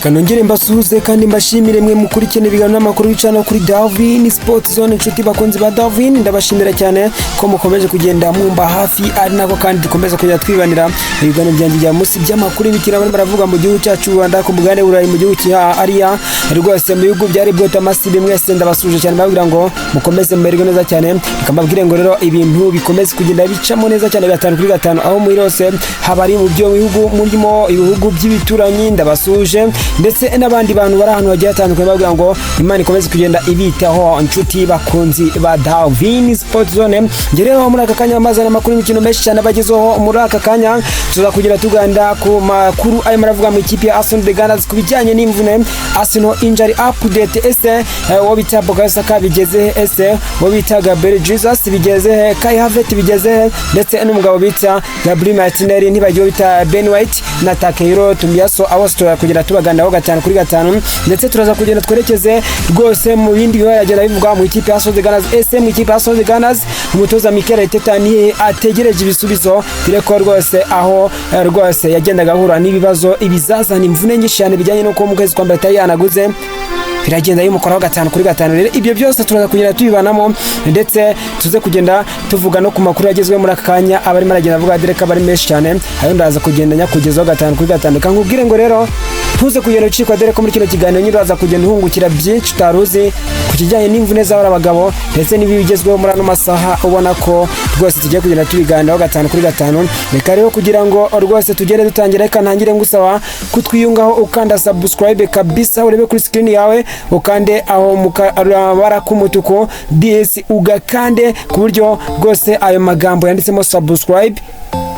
reka nongere mbasuhuze kandi mbashimire mwe mukurikirana ibiganiro n'amakuru bicana kuri Darwin Sport Zone. Inshuti bakunzi ba Darwin, ndabashimira cyane ko mukomeje kugenda mwumva hafi, ari nako kandi dukomeza kujya twibanira ibiganiro byanjye bya musi by'amakuru bikira bari baravuga mu gihugu cyacu Rwanda, ku mugane burayi, mu gihugu cya Aria, rwose mu bihugu byari bwota masibe. Mwese ndabasuje cyane babwira ngo mukomeze mumererwe neza cyane, ikambabwire ngo rero ibintu bikomeze kugenda bicamo neza cyane 5 kuri 5 aho muri rose habari mu byo bihugu murimo ibihugu by'ibituranyi. Ndabasuje ndetse n'abandi bantu bari ahantu hagiye hatandukanye babwira ngo Imana ikomeze kugenda ibitaho. Inshuti bakunzi ba Darwin Sport Zone, ngereho muri aka kanya amazana makuru y'imikino menshi cyane bagezeho muri aka kanya. Tuza kugira tuganda ku makuru ayo maravuga mu ikipe ya Arsenal de Gunners kubijyanye n'imvune, Arsenal injury update, ese wo bita Bukayo Saka bigeze, ese wo bita Gabriel Jesus bigeze, Kai Havertz bigeze, ndetse n'umugabo bita Gabriel Martinelli, ntibagiye bita Ben White na Takehiro Tomiyasu. Abo tuza kugira tubagandaho 5 kuri 5, ndetse turaza kugenda twerekeze rwose mu bindi bibagenda bivuga mu ikipe ya Arsenal de Gunners. Ese mu ikipe ya Arsenal de Gunners umutoza Mikel Arteta ni ategereje ibisubizo, direko rwose aho rwose yagendaga ahura n'ibibazo ibizazana imvune nyinshi cyane bijyanye no ko mu kwezi kwa mbere atari yanaguze, biragenda yimukoraho 5 kuri 5. Rero ibyo byose turaza kugenda tubibanamo, ndetse tuze kugenda tuvuga no ku makuru yagezwe muri aka kanya abari maragenda avuga direka bari menshi cyane, ayo ndaza kugenda nyakugezaho 5 kuri 5. Kankubwire ngo rero tuze kugenda ucikwa dore ko muri kino kiganiro nyiraza kugenda uhungukira byinshi utaruzi ku kijyanye n'imvune z'abara abagabo, ndetse n'ibigezweho muri ano masaha ubona ko rwose tugiye kugenda tubiganiraho 5 kuri 5. Reka rero kugira ngo rwose tugere dutangira, reka ntangire ngusaba kutwiyungaho ukanda subscribe kabisa, urebe kuri screen yawe ukande aho mukabara k'umutuku DS ugakande ku buryo rwose ayo magambo yanditsemo subscribe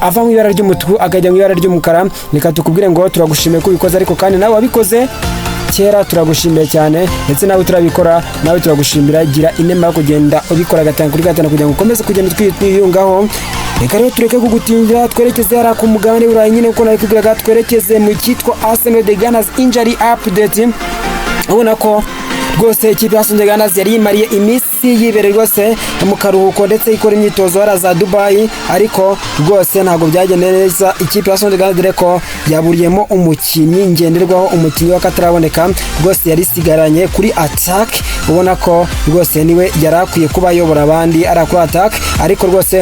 ava mu ibara ry'umutuku akajya mu ibara ry'umukara. Reka tukubwire ngo turagushimiye ko ubikoze, ariko kandi nawe wabikoze kera turagushimiye cyane, ndetse nawe turabikora nawe turagushimira. Gira inema yo kugenda ubikora 5 kuri 5 kugira ngo ukomeze kugenda twiyungaho. Reka rero tureke kugutindira twerekeze hara ku mugabane burayi nyine uko nari kubwiraga, twerekeze mu cyitwa Arsenal de Gunners injury update. Ubona ko rwose ikipe ya Arsenal de Gunners yari imariye iminsi yibere rwose mu karuhuko, ndetse ikora imyitozo haraza Dubai, ariko rwose ntabwo byagenze neza. Ikipe ya Arsenal de Gunners direko yaburiyemo umukinnyi ngenderwaho, umukinnyi wakataraboneka rwose yari sigaranye kuri attack. Ubona ko rwose niwe yarakwiye kuba yobora abandi arakora attack, ariko rwose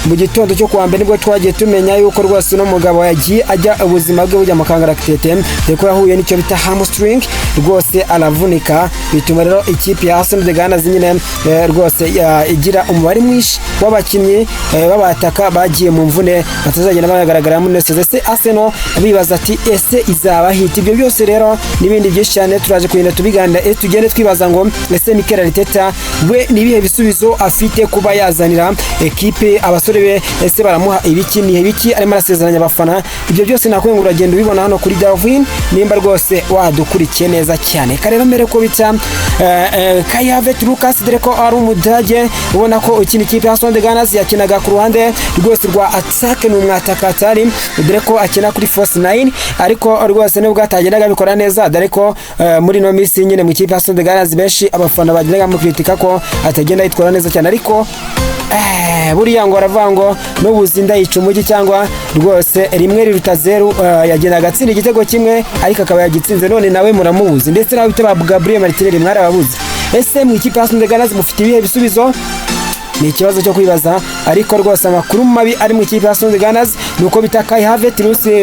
mu gitondo cyo kuwa mbere nibwo twagiye tumenya yuko rwose no mugabo yagiye ajya ubuzima bwe bujya makangarakitete, deko yahuye n'icyo bita hamstring rwose aravunika, bituma rero ikipe ya Arsenal de Gunners nyine rwose igira umubare mwinshi w'abakinnyi b'abataka bagiye mu mvune batazagenda bagaragara muri nese. Se Arsenal bibaza ati ese izaba hit. Ibyo byose rero nibindi byinshi cyane turaje kugenda tubiganira, tugende twibaza ngo ese Mikel Arteta we nibihe bisubizo afite kuba yazanira ekipe abasore be, ese baramuha ibiki, ni ibiki arimo arasezeranya abafana. Ibyo byose nakwenga uragenda ubibona hano kuri Darwin nimba rwose wadukurikiye neza cyane. Karero mere ko bita Kai Havertz Lucas direko ari umudage, ubona ko ukina ikipe ya Arsenal de Gunners yakinaga ku ruhande rwose rwa attack n'umwataka atari direko akina kuri force 9, ariko rwose nubwo atagendaga bikora neza, direko muri no minsi nyine mu ikipe ya Arsenal de Gunners benshi abafana bagendaga mu kritika ko atagenda yitwara neza cyane, ariko buriya ngo aravango n'ubuzinda yica umugi, cyangwa rwose rimwe riruta 0. Yagendaga atsinda igitego kimwe ariko akaba yagitsinze, none nawe muramubuze, ndetse nawe bita Gabriel Martinelli mwarababuze. Ese mu ikipe ya Arsenal de Gunners mufite ibihe bisubizo? Ni ikibazo cyo kwibaza, ariko rwose amakuru mabi ari mu ikipe ya Arsenal de Gunners nuko bita Kai Havertz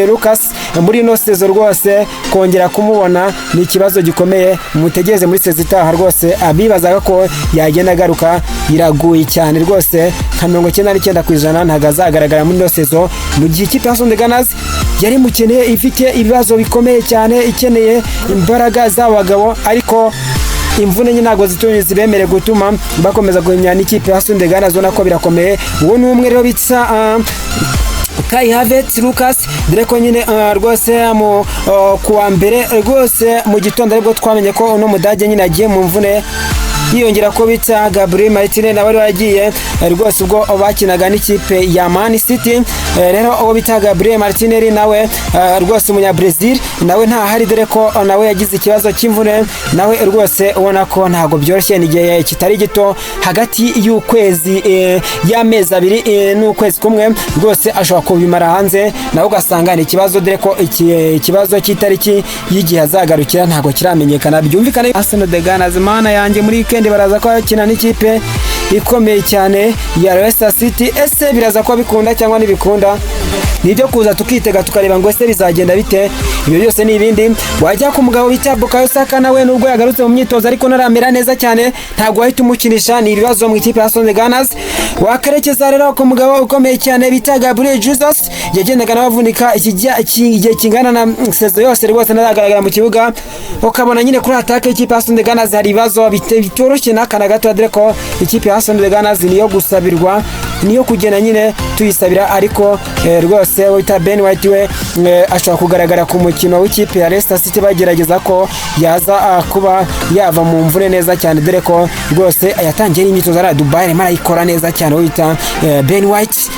Lucas muri no sezo rwose kongera kumubona ni ikibazo gikomeye. Mutegereze muri sezo itaha rwose, abibazaga ko yagenda agaruka biraguye cyane rwose, nka 99% ntago azagaragara muri no sezo, mu gihe ikipe ya Arsenal de Gunners yari mukeneye ifite ibibazo bikomeye cyane, ikeneye imbaraga z'abagabo, ariko imvune nyine ntago zibemere gutuma bakomeza guhimya n'ikipe ya Arsenal de Gunners. Ubona ko birakomeye. Uwo ni umwe rero bitsa Kai Havertz Lucas direko nyine rwose mu kuwa mbere rwose mu gitondo aribwo twamenye ko uno mudage nyine agiye mu mvune yiyongera ko bita Gabriel Martinez nawe wagiye rwose ubwo bakinaga n'ikipe ya Man City. Rero uwo bita Gabriel Martinez nawe rwose umunya Brazil nawe nta hari dore ko nawe yagize ikibazo cy'imvune nawe rwose ubona ko ntago byoroshye n'igihe kitari gito hagati y'ukwezi y'amezi abiri n'ukwezi kumwe rwose ashobora kubimara hanze nawe ugasanga ni ikibazo dore ko ikibazo cy'itariki y'igihe azagarukira ntago kiramenyekana. Byumvikane Arsenal de Ghana zimana yanjye muri weekend baraza ko bakina n'ikipe ikomeye cyane ya Leicester City. Ese biraza ko bikunda cyangwa nibikunda nibyo kuza tukitega tukareba ngo ese bizagenda bite. Ibyo byose ni ibindi wajya ku mugabo bita Bukayo Saka nawe nubwo yagarutse mu myitozo ariko naramera neza cyane ntago wahita umukinisha. Ni ibibazo mu ikipe ya Arsenal de Ghana. Wakarekeza rero ku mugabo ukomeye cyane bita Gabriel Jesus yagendaga nabavunika igihe kingana na sezo yose rwose nazagaragara mu kibuga ukabona nyine kuri attaque ikipe ya Arsenal de Ghana hari ibibazo bitoroshye n'akana gato dore ko ikipe ya Arsenal de Ghana niyo gusabirwa niyo kugena nyine tuyisabira ariko rwose wita Ben White we ashobora kugaragara ku mukino w'ikipe ya Leicester City bagerageza ko yaza kuba yava mu mvune neza cyane dore ko rwose yatangiye imyitozo ara Dubai marayikora neza cyane wita Ben White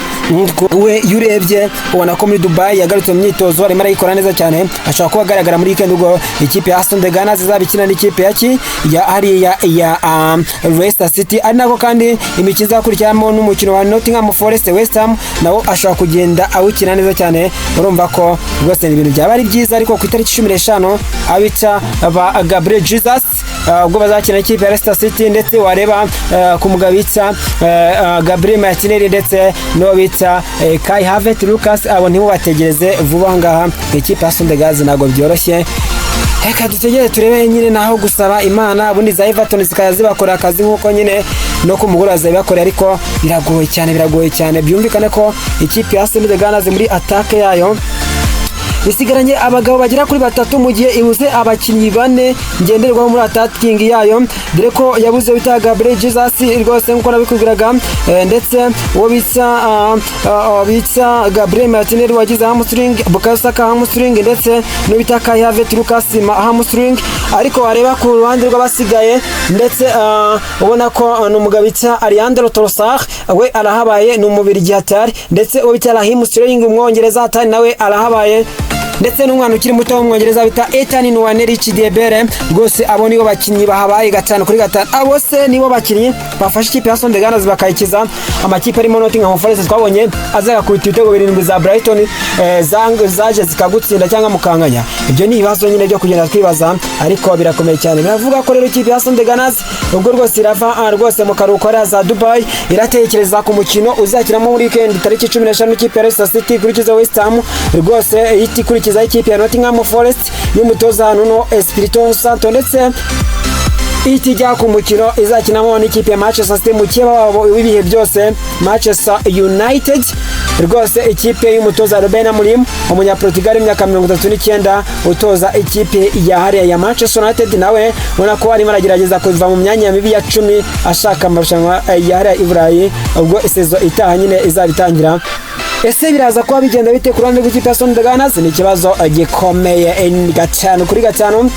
we yurebye ubona ko muri Dubai yagarutse mu myitozo arimo arayikora neza cyane ashobora kuba agaragara muri weekend ubwo ikipe ya Arsenal de Ghana zizabikina n'ikipe ya Leicester City ari nako kandi imikino izakurikiramo n'umukino wa Nottingham Forest West Ham nawo ashobora kugenda awukina neza cyane. Urumva ko rwose ni ibintu byaba ari byiza ariko ku itariki 15 abica ba Gabriel Jesus ubwo bazakina ikipe ya Leicester City ndetse wareba ku mugabitsa Gabriel Martinez ndetse no bita Kai Havertz Lucas abo ntibo bategereze vuba ngaha ikipe ya Arsenal de Ghana ntago byoroshye. Reka dutegere turebe nyine naho gusaba Imana ubundi za Everton zikaza zibakora akazi nkuko nyine no ku mugoroba zabakora ariko biragoye cyane. Byumvikane ko ikipe ya Arsenal de Ghana muri attaque yayo bisigaranye abagabo bagera kuri batatu mu gihe ibuze abakinnyi bane ngenderwaho muri attacking yayo dore ko yabuze bita Gabriel Jesus rwose nkuko nabikubwiraga ndetse uwo bitsa Gabriel Martinez wagize hamstring Bukayo Saka hamstring ndetse no bita Kai Havertz Lucas hamstring ariko wareba ku ruhande rw'abasigaye ndetse ubona ko n'umugabo bitsa Leandro Trossard we arahabaye n'umubiri gihatari ndetse uwo bita Raheem Sterling umwongereza atari nawe arahabaye ndetse n'umwana ukiri muto w'umwongereza bita Ethan Nwaneri Chidebere rwose abo nibo bakinnyi bahabaye 5-5 abo se nibo bakinnyi bafashe ikipe ya Arsenal de Ghana bakayikiza amakipe arimo Nottingham Forest twabonye azaga ku ibitego 7 za Brighton zaje zikagutsinda cyangwa mukanganya. Ibyo ni ibibazo nyine byo kugenda twibaza ariko birakomeye cyane. Biravuga ko rero ikipe ya Arsenal de Ghana ubwo rwose irava rwose mu karuhuko za Dubai iratekereza ku mukino uzakiramo muri weekend tariki 15 ikipe ya Leicester City kurikiza West Ham rwose itikurikiza ikipe ya Nottingham Forest y'umutoza Nuno Espirito Santo ndetse itijya ku mukino izakinamo n'ikipe ya Manchester City mu kiba wabo w'ibihe byose Manchester United rwose ikipe y'umutoza Ruben Amorim umunya Portugal imyaka 39 utoza ikipe ya hariya ya Manchester United nawe ubona ko arimo aragerageza kuva mu myanya mibi ya 10 ashaka amarushanwa ya hariya i Burayi ubwo isezo itaha nyine izabitangira. Ese biraza kuba bigenda bite ku ruhande rw'ikipe ya Arsenal de Ghana? Ni ikibazo gikomeye 5-5.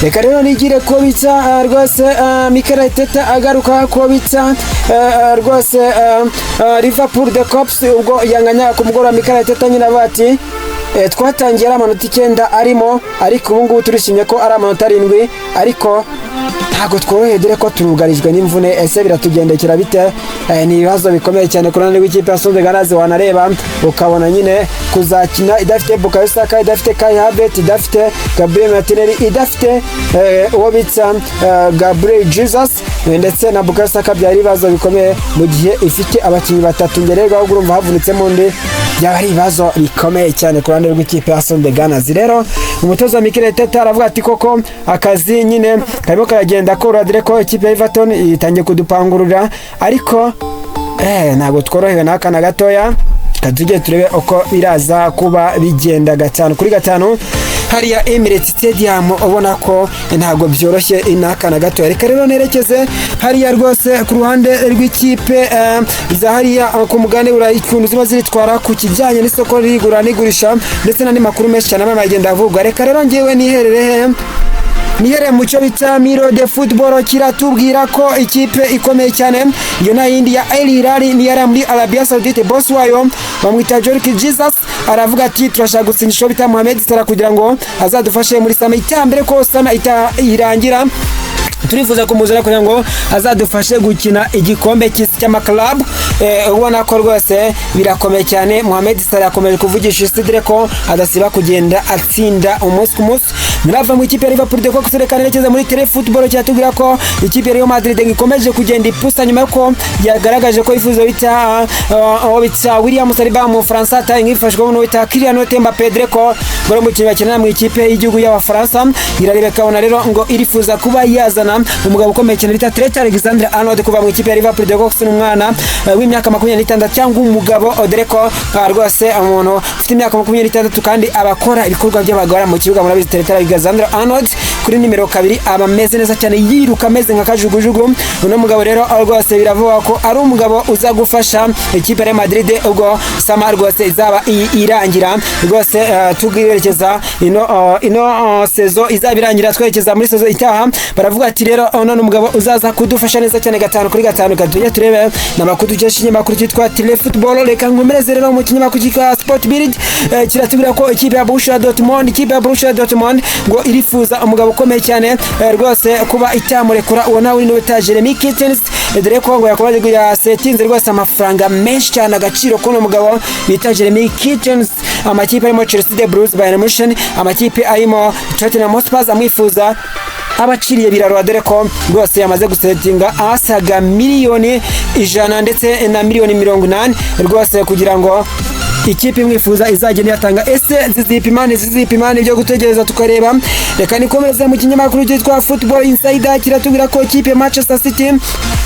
Reka rero nigire ko bita rwose Mikel Arteta agaruka ko bita rwose Liverpool the Cops ubwo yanganya ku mugoroba Mikel Arteta nyina bati twatangiye ari amanota 9 arimo ariko ubu ngubu turishimye ko ari amanota 7 ariko ntago tworoheye dore ko turugarijwe n'imvune. Ese biratugendekera bite? Ni ibibazo bikomeye cyane ku ruhande rw'ikipe ya Arsenal de Ghana wanareba ukabona nyine kuzakina idafite Bukayo Saka idafite Kai Havertz idafite Gabriel Martinez idafite uwo bitsa Gabriel Jesus ndetse na Bukayo Saka byari ibibazo bikomeye mu gihe ifite abakinnyi batatu ngererwa urumva havunitsemo undi byaba ari ibibazo bikomeye cyane ku ruhande rw'ikipe ya Arsenal de Ghana. Rero umutoza Mikel Arteta aravuga ati koko akazi nyine karimo karagenda kora dore ko ikipe ya Everton itangiye kudupangurura ariko ntabwo tworohewe n'akana gatoya. Tujye turebe uko biraza kuba bigenda 5-5 hariya Emirates Stadium ubona ko ntago byoroshye inakana gato. Reka rero nerekeze hariya rwose ku ruhande rw'ikipe za hariya ku mugane urayikundu ziba ziritwara ku kijyanye n'isoko rigura n'igurisha ndetse n'andi makuru menshi cyane amagenda avugwa. Reka rero ngewe niherere nihere mu cyo bita Miro de Football kiratubwira ko ikipe ikomeye cyane iyo na yindi ya El Hilal ni yari muri Arabia Saudite, boss wayo bamwita Jorki Jesus aravuga ati turashaka gusinyisha bita Mohamed Salah kugira ngo azadufashe muri sama itambere ko sana irangira, turifuza kumuzana kugira ngo azadufashe gukina igikombe cy'isi cy'amaklub. Ubona ko rwose birakomeye cyane. Mohamed Salah yakomeje kuvugisha Sidre ko adasiba kugenda atsinda umunsi ku munsi. Nirava mu ikipe ya Liverpool de ko kuserekana nerekeza muri Tele Football cyatubwira ko ikipe ya Real Madrid ikomeje kugenda ipusa nyuma ko yagaragaje ko ifuzo bita William Saliba mu Faransa tayingifashwe no bita Kylian Mbappé ko bari mu kibuga cyane mu ikipe y'igihugu y'Abafaransa. Irarebeka ona rero ngo irifuza kuba yazana umugabo ukomeye cyane bita Trent Alexander-Arnold kuva mu ikipe ya Liverpool de ko umwana w'imyaka 26 cyangwa umugabo Odreko rwose umuntu ufite imyaka 26 kandi abakora ibikorwa by'abagara mu kibuga muri Trent Alexander-Arnold kuri nimero 2 abameze neza cyane yiruka ameze nka kajugujugu. Uno mugabo rero rwose biravuga ko ari umugabo uza gufasha ikipe ya Madrid ubwo sama rwose izaba irangira rwose tugirerekeza ino sezo izabirangira twerekeza muri sezo itaha. Baravuga ati rero none umugabo uzaza kudufasha neza cyane 5-5 katujye turebe namakuru cyeshinye makuru cyitwa Tele Football. Reka nkomereze rero mu kinyamakuru cyitwa Sport Bild kiratubwira ko ikipe ya Borussia Dortmund ngo irifuza umugabo ukomeye cyane rwose kuba itamurekura uwo nawe ni wita Jeremy Kittens dore ko ngo yakomeje yasetinze rwose amafaranga menshi cyane agaciro kuno mugabo bita Jeremy Kittens. Amakipe arimo Chelsea, The Blues, Bayern Munich, amakipe arimo Tottenham Hotspur amwifuza abaciriye biraro dore ko rwose yamaze gusetinga asaga miliyoni 100 ndetse na miliyoni 80 rwose kugira ngo ikipe imwifuza izagenda yatanga ese zizipimane byo gutegereza tukareba. Reka nikomeze mu kinyamakuru cyitwa Football Insider kiratubwira ko ikipe Manchester City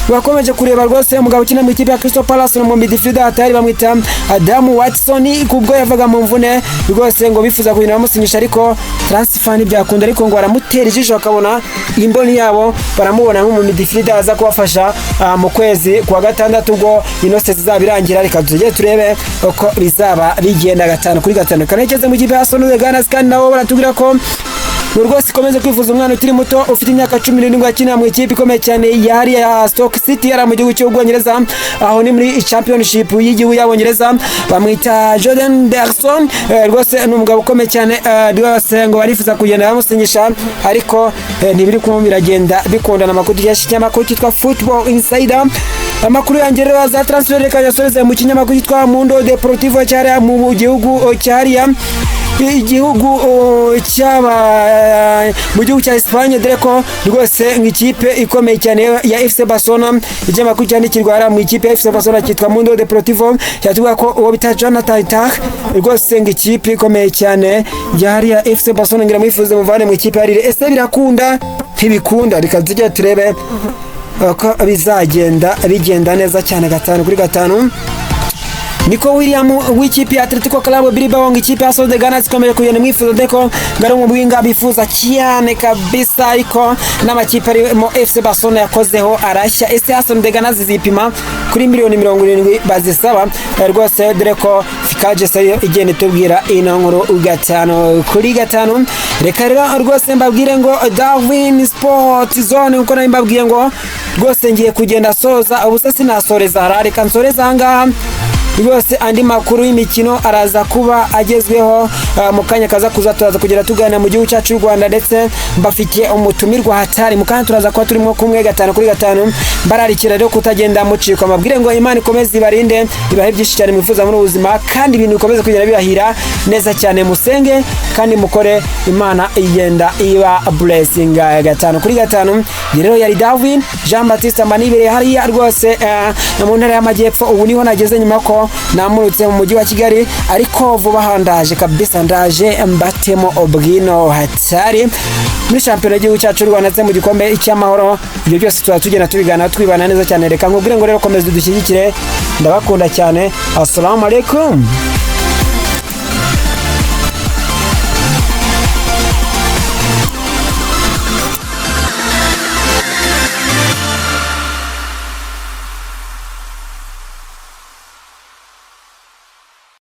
bakomeje kureba rwose umugabo ukina mu ikipe ya Crystal Palace no mu midfielder atari bamwita Adam Watson kubwo yavaga mu mvune rwose ngo bifuza kugira bamusinyisha ariko transfer ni byakunda ariko ngo baramutera ijisho akabona imboni yabo baramubona nko mu midfielder aza kubafasha mu kwezi kwa gatandatu ubwo inose zizabirangira. Reka tujye turebe uko bizaba bigenda 5-5 kanekeze mu ikipe ya Arsenal Gunners kandi nabo baratubwira ko rwose ikomeze kwifuza umwana ukiri muto ufite imyaka 17 akina mu ikipe ikomeye cyane yari ya Stoke City yari mu gihugu cy'Ubwongereza aho ni muri championship y'igihugu y'Abongereza bamwita Jordan Henderson rwose ni umugabo ukomeye cyane rwose ngo barifuza kugenda bamusinyisha ariko ntibiri biragenda bikundana. Amakuru y'amakuru cyitwa Football Insider amakuru yanjye rero za transfer reka yasoreze mu kinyamakuru cyitwa Mundo Deportivo cyari mu gihugu cyariya igihugu mu gihugu cya Espagne dore ko rwose nk'ikipe ikomeye cyane ya FC Barcelona igimakuru cyane kirwara mu ikipe ya FC Barcelona cyitwa Mundo Deportivo cyatuvuga ko uwo bita Jonathan Tah rwose nk'ikipe ikomeye cyane yari ya FC Barcelona ngira mwifuze muvane mu ikipe yari ese birakunda ntibikunda. Reka tujye turebe ko bigenda neza cyane 5-5. Niko William w'ikipe ya Atletico Club Bilbao ikipe ya Solde Gunners ikomeje kugenda mwifuza deko ngaro mu bwinga bifuza cyane kabisa ariko n'amakipe arimo FC Barcelona yakozeho arashya ese Solde Gunners zipima kuri miliyoni 70 bazisaba rwose dore ko fikaje sayo igenda tubwira ino nkuru 5-5. Reka rero rwose mbabwire ngo Darwin Sport Zone uko nambabwiye ngo rwose ngiye kugenda soza ubusa sinasoreza harare kansoreza ngaha rwose andi makuru y'imikino araza kuba agezweho mu kanya kaza turaza kugera tugana mu gihugu cyacu Rwanda ndetse mbafitiye umutumirwa hatari mu kanya turaza kuba turimo kumwe 5-5 bararikira rero kutagenda muciko amabwire ngo Imana ikomeze ibarinde ibahe byinshi cyane mwifuza muri ubuzima kandi ibintu bikomeze kugera birahira neza cyane musenge kandi mukore Imana igenda iba blessing 5-5. Rero yari Darwin Jean Baptiste Manibere hariya rwose mu ntara y'Amajyepfo ubu niho nageze nyuma ko namurutse mu mujyi wa Kigali ariko vuba handaje kabisa ndaje mbatemo obwino hatari muri championnat y'igihugu cyacu Rwanda ndetse mu gikombe cy'amahoro. Ibyo byose tuzatugenda tubigana twibana neza cyane. Reka nkubwire ngo rero komeza dushyigikire ndabakunda cyane. Assalamu alaikum.